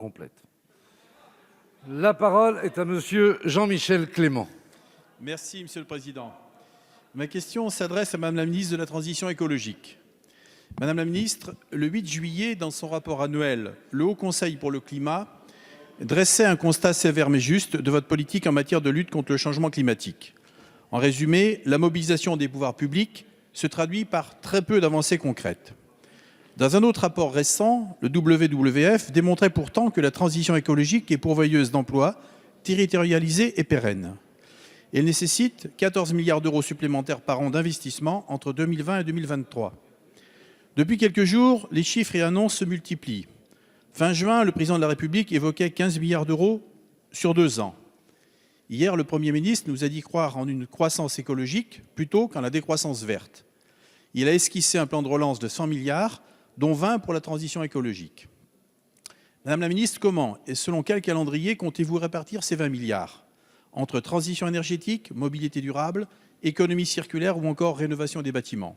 complète. La parole est à monsieur Jean-Michel Clément. Merci, Monsieur le Président. Ma question s'adresse à Madame la ministre de la Transition écologique. Madame la ministre, le 8 juillet, dans son rapport annuel, le Haut Conseil pour le climat dressait un constat sévère mais juste de votre politique en matière de lutte contre le changement climatique. En résumé, la mobilisation des pouvoirs publics se traduit par très peu d'avancées concrètes. Dans un autre rapport récent, le WWF démontrait pourtant que la transition écologique est pourvoyeuse d'emplois, territorialisée et pérenne. Elle nécessite 14 milliards d'euros supplémentaires par an d'investissement entre 2020 et 2023. Depuis quelques jours, les chiffres et annonces se multiplient. Fin juin, le président de la République évoquait 15 milliards d'euros sur 2 ans. Hier, le Premier ministre nous a dit croire en une croissance écologique plutôt qu'en la décroissance verte. Il a esquissé un plan de relance de 100 milliards, dont 20 pour la transition écologique. Madame la ministre, comment et selon quel calendrier comptez-vous répartir ces 20 milliards entre transition énergétique, mobilité durable, économie circulaire ou encore rénovation des bâtiments?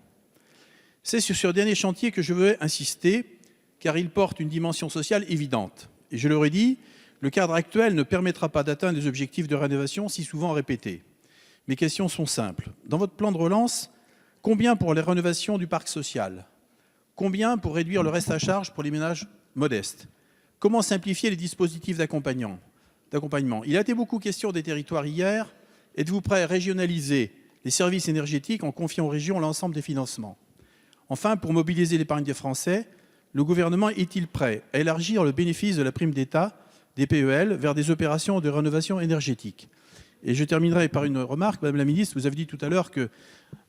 C'est sur ce dernier chantier que je veux insister, car il porte une dimension sociale évidente. Et je le redis, le cadre actuel ne permettra pas d'atteindre les objectifs de rénovation si souvent répétés. Mes questions sont simples. Dans votre plan de relance, combien pour les rénovations du parc social? Combien pour réduire le reste à charge pour les ménages modestes? Comment simplifier les dispositifs d'accompagnement? Il a été beaucoup question des territoires hier. Êtes-vous prêt à régionaliser les services énergétiques en confiant aux régions l'ensemble des financements? Enfin, pour mobiliser l'épargne des Français, le gouvernement est-il prêt à élargir le bénéfice de la prime d'État des PEL vers des opérations de rénovation énergétique? Et je terminerai par une remarque. Madame la ministre, vous avez dit tout à l'heure que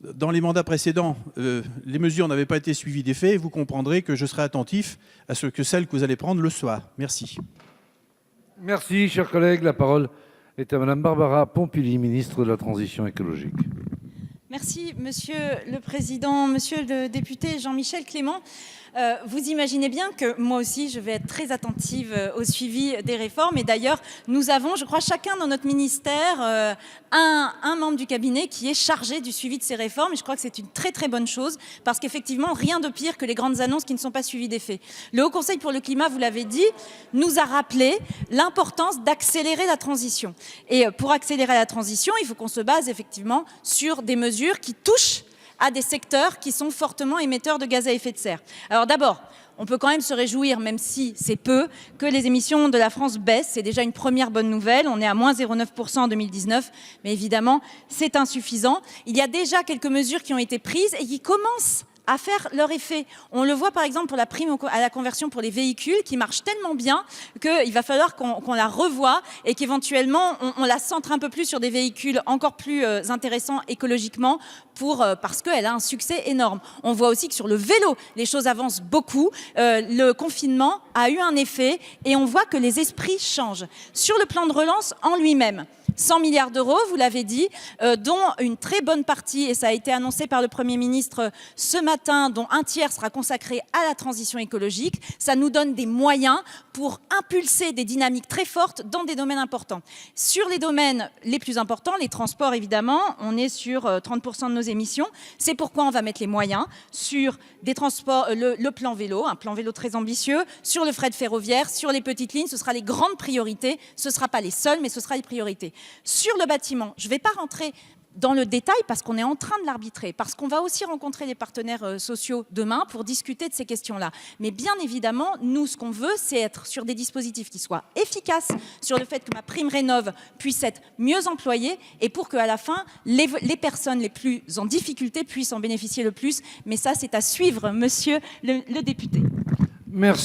dans les mandats précédents, les mesures n'avaient pas été suivies d'effet. Vous comprendrez que je serai attentif à ce que celles que vous allez prendre le soient. Merci. Merci, chers collègues. La parole est à madame Barbara Pompili, ministre de la Transition écologique. Merci, Monsieur le Président. Monsieur le député Jean-Michel Clément, vous imaginez bien que moi aussi, je vais être très attentive au suivi des réformes. Et d'ailleurs, nous avons, je crois, chacun dans notre ministère, un membre du cabinet qui est chargé du suivi de ces réformes. Et je crois que c'est une très, très bonne chose parce qu'effectivement, rien de pire que les grandes annonces qui ne sont pas suivies d'effet. Le Haut Conseil pour le climat, vous l'avez dit, nous a rappelé l'importance d'accélérer la transition. Et pour accélérer la transition, il faut qu'on se base effectivement sur des mesures qui touchent à des secteurs qui sont fortement émetteurs de gaz à effet de serre. Alors d'abord, on peut quand même se réjouir, même si c'est peu, que les émissions de la France baissent. C'est déjà une première bonne nouvelle. On est à moins 0,9% en 2019, mais évidemment, c'est insuffisant. Il y a déjà quelques mesures qui ont été prises et qui commencent à faire leur effet. On le voit par exemple pour la prime à la conversion pour les véhicules qui marche tellement bien qu'il va falloir qu'on la revoie et qu'éventuellement on la centre un peu plus sur des véhicules encore plus intéressants écologiquement parce qu'elle a un succès énorme. On voit aussi que sur le vélo, les choses avancent beaucoup. Le confinement a eu un effet et on voit que les esprits changent. Sur le plan de relance en lui-même, 100 milliards d'euros, vous l'avez dit, dont une très bonne partie, et ça a été annoncé par le Premier ministre ce matin, dont un tiers sera consacré à la transition écologique. Ça nous donne des moyens pour impulser des dynamiques très fortes dans des domaines importants. Sur les domaines les plus importants, les transports évidemment, on est sur 30% de nos émissions. C'est pourquoi on va mettre les moyens sur des transports, le plan vélo, un plan vélo très ambitieux, sur le fret ferroviaire, sur les petites lignes, ce sera les grandes priorités. Ce ne sera pas les seules, mais ce sera les priorités. Sur le bâtiment, je ne vais pas rentrer dans le détail parce qu'on est en train de l'arbitrer, parce qu'on va aussi rencontrer les partenaires sociaux demain pour discuter de ces questions-là. Mais bien évidemment, nous, ce qu'on veut, c'est être sur des dispositifs qui soient efficaces, sur le fait que ma prime rénov' puisse être mieux employée et pour qu'à la fin, les personnes les plus en difficulté puissent en bénéficier le plus. Mais ça, c'est à suivre, monsieur le député. Merci.